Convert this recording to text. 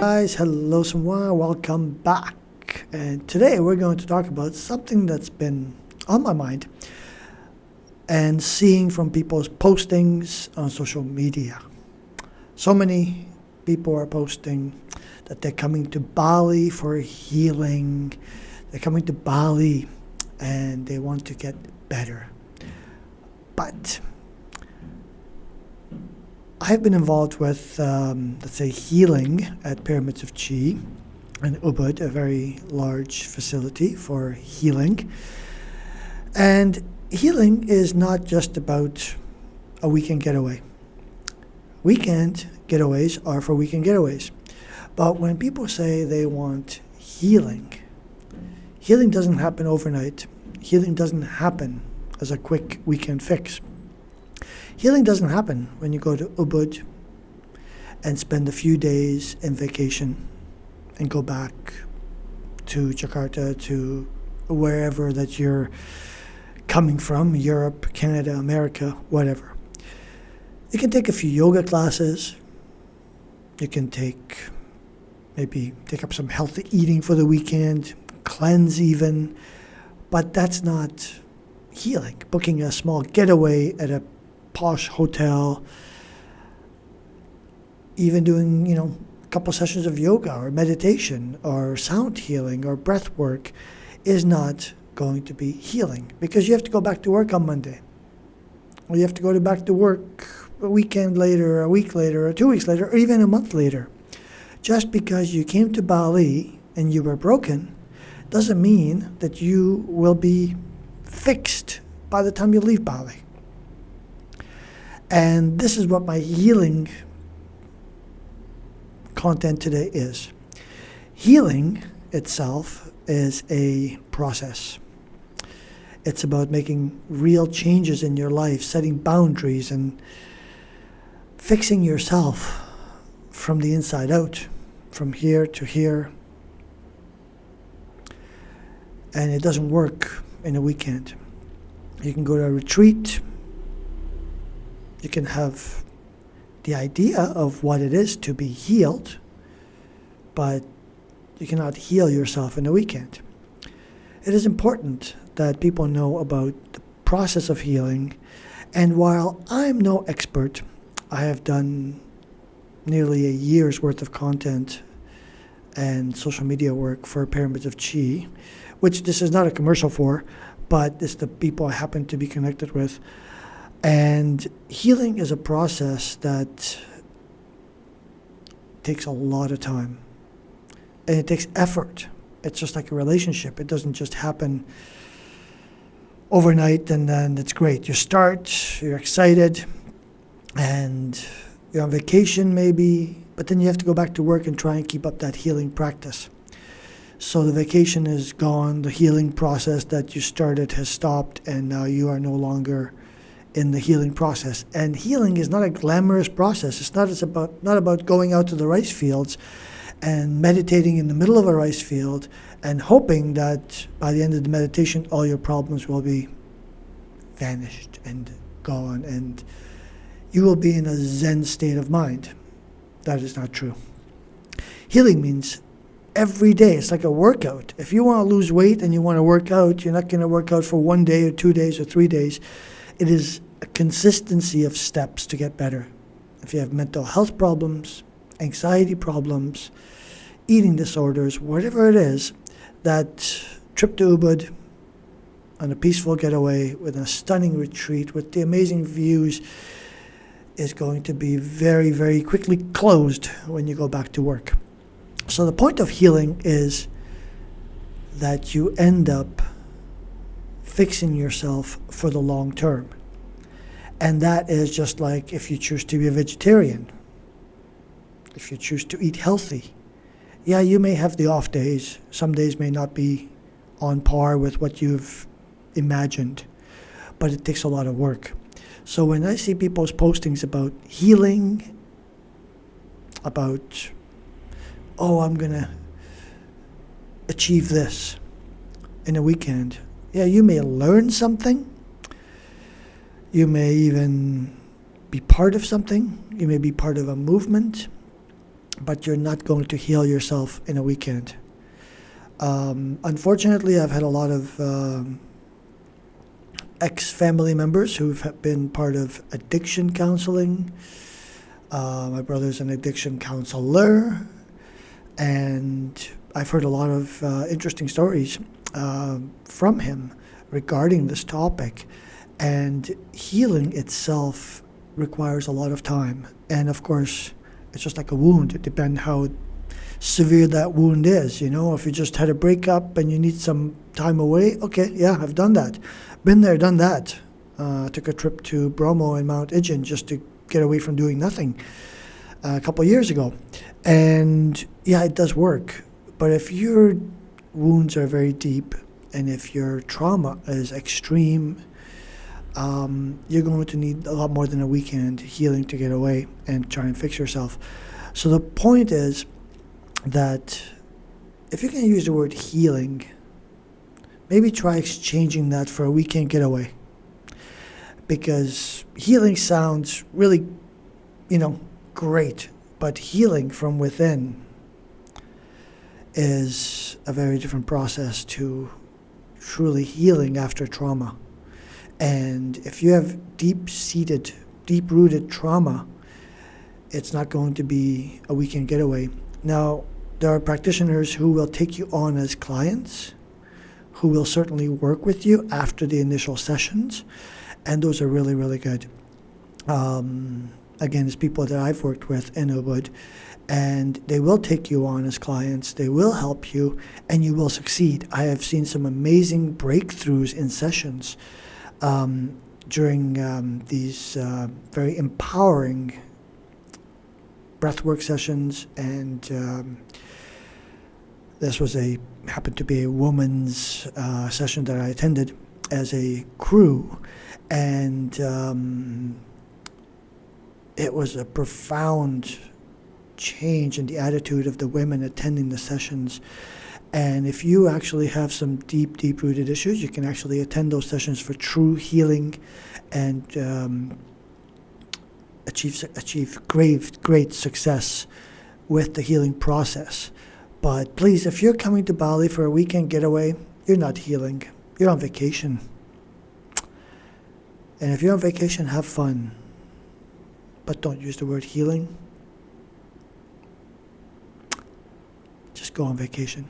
Guys, hello someone, welcome back. And today we're going to talk about something that's been on my mind and seeing from people's postings on social media. So many people are posting that they're coming to Bali for healing. They're coming to Bali and they want to get better. But I've been involved with, let's say, healing at Pyramids of Chi in Ubud, a very large facility for healing. And healing is not just about a weekend getaway. Weekend getaways are for weekend getaways. But when people say they want healing, healing doesn't happen overnight. Healing doesn't happen as a quick weekend fix. Healing doesn't happen when you go to Ubud and spend a few days in vacation and go back to Jakarta, to wherever that you're coming from, Europe, Canada, America, whatever. You can take a few yoga classes. You can maybe take up some healthy eating for the weekend, cleanse even, but that's not healing. Booking a small getaway at a posh hotel, even doing, a couple sessions of yoga or meditation or sound healing or breath work is not going to be healing, because you have to go back to work on Monday. Or you have to go back to work a weekend later, a week later, or 2 weeks later, or even a month later. Just because you came to Bali and you were broken doesn't mean that you will be fixed by the time you leave Bali. And this is what my healing content today is. Healing itself is a process. It's about making real changes in your life, setting boundaries, and fixing yourself from the inside out, from here to here. And it doesn't work in a weekend. You can go to a retreat. You can have the idea of what it is to be healed, but you cannot heal yourself in a weekend. It is important that people know about the process of healing, and while I'm no expert, I have done nearly a year's worth of content and social media work for Pyramids of Chi, which this is not a commercial for, but it's the people I happen to be connected with. And healing is a process that takes a lot of time. And it takes effort. It's just like a relationship. It doesn't just happen overnight and then it's great. You start, you're excited, and you're on vacation maybe, but then you have to go back to work and try and keep up that healing practice. So the vacation is gone, the healing process that you started has stopped, and now you are no longer in the healing process. And healing is not a glamorous process. It's not about going out to the rice fields and meditating in the middle of a rice field and hoping that by the end of the meditation all your problems will be vanished and gone and you will be in a Zen state of mind. That is not true. Healing means every day. It's like a workout. If you want to lose weight and you want to work out, you're not going to work out for 1 day or 2 days or 3 days. It is a consistency of steps to get better. If you have mental health problems, anxiety problems, eating disorders, whatever it is, that trip to Ubud on a peaceful getaway with a stunning retreat with the amazing views is going to be very, very quickly closed when you go back to work. So the point of healing is that you end up fixing yourself for the long term. And that is just like if you choose to be a vegetarian, if you choose to eat healthy. Yeah, you may have the off days. Some days may not be on par with what you've imagined, but it takes a lot of work. So when I see people's postings about healing, about, I'm going to achieve this in a weekend. Yeah, you may learn something. You may even be part of something. You may be part of a movement. but you're not going to heal yourself in a weekend. Unfortunately, I've had a lot of ex-family members who've been part of addiction counseling. My brother's an addiction counselor, and I've heard a lot of interesting stories from him regarding this topic. And healing itself requires a lot of time. And of course, it's just like a wound. It depends how severe that wound is. If you just had a breakup and you need some time away, okay, yeah, I've done that. Been there, done that. Took a trip to Bromo and Mount Ijen just to get away from doing nothing a couple of years ago. And yeah, it does work. But if your wounds are very deep and if your trauma is extreme, you're going to need a lot more than a weekend healing to get away and try and fix yourself. So the point is that if you can use the word healing, maybe try exchanging that for a weekend getaway. Because healing sounds really, great, but healing from within is a very different process to truly healing after trauma. And if you have deep-seated, deep-rooted trauma, it's not going to be a weekend getaway. Now, there are practitioners who will take you on as clients, who will certainly work with you after the initial sessions, and those are really, really good. Again, it's people that I've worked with in Ubud, and they will take you on as clients, they will help you, and you will succeed. I have seen some amazing breakthroughs in sessions during these very empowering breathwork sessions, and this happened to be a woman's session that I attended as a crew, and it was a profound change in the attitude of the women attending the sessions. And if you actually have some deep-rooted issues, you can actually attend those sessions for true healing and achieve great success with the healing process. But please, if you're coming to Bali for a weekend getaway, you're not healing. You're on vacation. And if you're on vacation, have fun. But don't use the word healing. Just go on vacation.